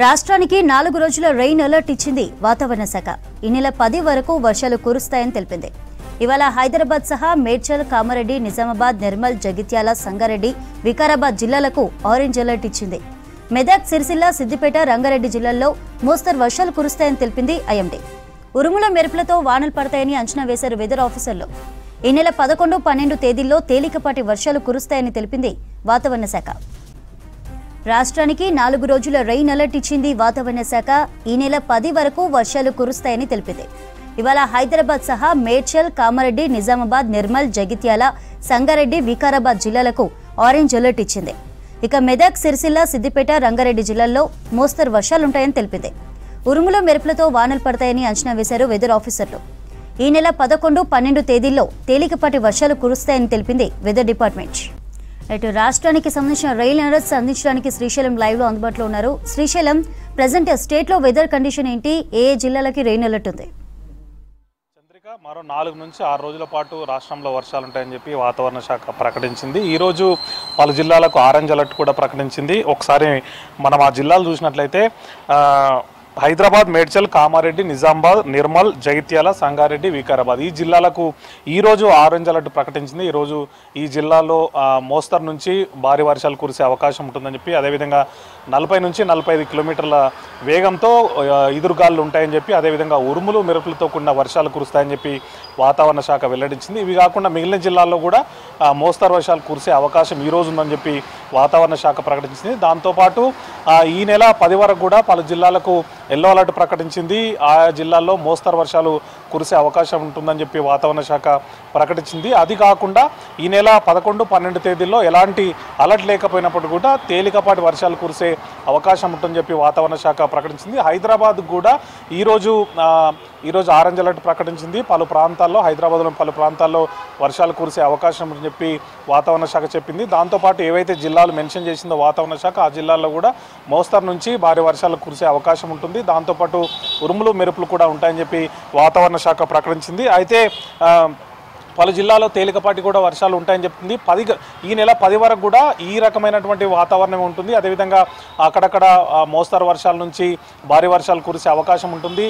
రాష్ట్రానికి 4 రోజుల rain alert ఇచ్చింది వాతావరణ శాఖ. ఈ నెల 10 వరకు వర్షాలు కురుస్తాయని తెలిపింది. ఇవాళ హైదరాబాద్ సహా మేడ్చల్, కామారెడ్డి, నిజామాబాద్, నిర్మల్, జగిత్యాల, సంగారెడ్డి, వికారాబాద్ జిల్లాలకు ఆరెంజ్ అలర్ట్ ఇచ్చింది. మెదక్, సిరిసిల్ల, సిద్దిపేట, రంగారెడ్డి జిల్లాల్లో మోస్తరు వర్షాలు కురుస్తాయని తెలిపింది ఐఎండీ. ఉరుముల మెరుపులతో వానలు పడతాయని అంచనా వేశారు వెదర్ ఆఫీసర్లు. ఈ నెల 11, 12 తేదీల్లో తేలికపాటి వర్షాలు కురుస్తాయని తెలిపింది వాతావరణ శాఖ. రాష్ట్రానికి 4 రోజుల రెయిన్ అలర్ట్ ఇచ్చింది వాతావరణ శాఖ. ఈ నెల 10 వరకు వర్షాలు కురుస్తాయని తెలిపింది. ఇవాళ హైదరాబాద్ సహా మేడ్చల్, కామారెడ్డి, నిజామాబాద్, నిర్మల్, జగిత్యాల, సంగారెడ్డి, వికారాబాద్ జిల్లాలకు ఆరెంజ్ అలర్ట్ ఇచ్చింది. ఇక మెదక్, సిరిసిల్ల, సిద్దిపేట, రంగారెడ్డి జిల్లాల్లో మోస్తరు వర్షాలుంటాయని తెలిపింది. ఉరుముల మెరుపులతో వానలు పడతాయని అంచనా వేశారు వెదర్ ఆఫీసర్లు. ఈ నెల 11, 12 తేదీల్లో తేలికపాటి వర్షాలు కురుస్తాయని తెలిపింది వెదర్ డిపార్ట్మెంట్. ఇటు రాష్ట్రానికి సంబంధించిన రెయిన్ అలర్ట్స్ అందించడానికి శ్రీశైలం లైవ్ లో అందుబాటులో ఉన్నారు. శ్రీశైలం, ప్రెజెంట్ స్టేట్ లో వెదర్ కండిషన్ ఏంటి? ఏ జిల్లాలకి రెయిన్ అలర్ట్ ఉంది? చంద్రిక, మరో 4 నుంచి 6 రోజుల పాటు రాష్ట్రంలో వర్షాలు ఉంటాయని చెప్పి వాతావరణ శాఖ ప్రకటించింది. ఈరోజు పలు జిల్లాలకు ఆరెంజ్ అలర్ట్ కూడా ప్రకటించింది. ఒకసారి మనం ఆ జిల్లాలు చూసినట్లయితే హైదరాబాద్, మేడ్చల్, కామారెడ్డి, నిజామాబాద్, నిర్మల్, జగిత్యాల, సంగారెడ్డి, వికారాబాద్ ఈ జిల్లాలకు ఈరోజు ఆరెంజ్ అలర్ట్ ప్రకటించింది. ఈరోజు ఈ జిల్లాలో మోస్తరు నుంచి భారీ వర్షాలు కురిసే అవకాశం ఉంటుందని చెప్పి, అదేవిధంగా 40 నుంచి 45 కిలోమీటర్ల వేగంతో ఎదురుగాలు ఉంటాయని చెప్పి, అదేవిధంగా ఉరుములు మెరుపులతో కూడిన వర్షాలు కురుస్తాయని చెప్పి వాతావరణ శాఖ వెల్లడించింది. ఇవి కాకుండా మిగిలిన జిల్లాల్లో కూడా మోస్తరు వర్షాలు కురిసే అవకాశం ఈరోజు ఉందని చెప్పి వాతావరణ శాఖ ప్రకటించింది. దాంతోపాటు ఈ నెల 10 వరకు కూడా పలు జిల్లాలకు ఎల్లో అలర్ట్ ప్రకటించింది. ఆయా జిల్లాల్లో మోస్తరు వర్షాలు కురిసే అవకాశం ఉంటుందని చెప్పి వాతావరణ శాఖ ప్రకటించింది. అది కాకుండా ఈ నెల 11, 12 తేదీల్లో ఎలాంటి అలర్ట్ లేకపోయినప్పుడు కూడా తేలికపాటి వర్షాలు కురిసే అవకాశం ఉంటుందని చెప్పి వాతావరణ శాఖ ప్రకటించింది. హైదరాబాద్ కూడా ఈరోజు ఆరెంజ్ అలర్ట్ ప్రకటించింది. పలు ప్రాంతాల్లో, హైదరాబాద్లో పలు ప్రాంతాల్లో వర్షాలు కురిసే అవకాశం ఉందని చెప్పి వాతావరణ శాఖ చెప్పింది. దాంతోపాటు ఏవైతే జిల్లాలు మెన్షన్ చేసిందో వాతావరణ శాఖ, ఆ జిల్లాల్లో కూడా మోస్తరు నుంచి భారీ వర్షాలు కురిసే అవకాశం ఉంటుంది. దాంతోపాటు ఉరుములు మెరుపులు కూడా ఉంటాయని చెప్పి వాతావరణ శాఖ ప్రకటించింది. అయితే పలు జిల్లాలో తేలికపాటి కూడా వర్షాలు ఉంటాయని చెప్తుంది. ఈ నెల 10 వరకు కూడా ఈ రకమైనటువంటి వాతావరణం ఉంటుంది. అదేవిధంగా అక్కడక్కడ మోస్తరు వర్షాల నుంచి భారీ వర్షాలు కురిసే అవకాశం ఉంటుంది.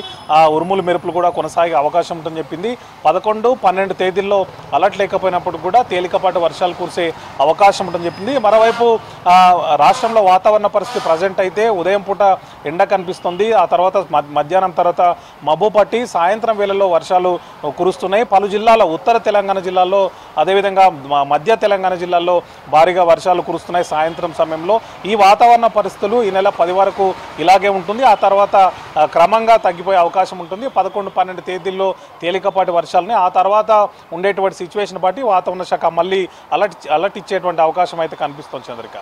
ఉరుములు మెరుపులు కూడా కొనసాగే అవకాశం ఉంటుందని చెప్పింది. 11, 12 తేదీల్లో అలర్ట్ లేకపోయినప్పుడు కూడా తేలికపాటి వర్షాలు కురిసే అవకాశం ఉంటుందని చెప్పింది. మరోవైపు రాష్ట్రంలో వాతావరణ పరిస్థితి ప్రజెంట్ అయితే ఉదయం పూట ఎండ కనిపిస్తుంది. ఆ తర్వాత మధ్యాహ్నం తర్వాత మబ్బు పట్టి సాయంత్రం వేళల్లో వర్షాలు కురుస్తున్నాయి. పలు జిల్లాల ఉత్తర తెలంగాణ జిల్లాల్లో, అదేవిధంగా మధ్య తెలంగాణ జిల్లాల్లో భారీగా వర్షాలు కురుస్తున్నాయి సాయంత్రం సమయంలో. ఈ వాతావరణ పరిస్థితులు ఈ నెల 10 వరకు ఇలాగే ఉంటుంది. ఆ తర్వాత క్రమంగా తగ్గిపోయే అవకాశం ఉంటుంది. 11, 12 తేదీల్లో తేలికపాటి వర్షాలని, ఆ తర్వాత ఉండేటువంటి సిచ్యువేషన్ బట్టి వాతావరణ శాఖ మళ్ళీ అలర్ట్ ఇచ్చేటువంటి అవకాశం అయితే కనిపిస్తుంది. చంద్రిక.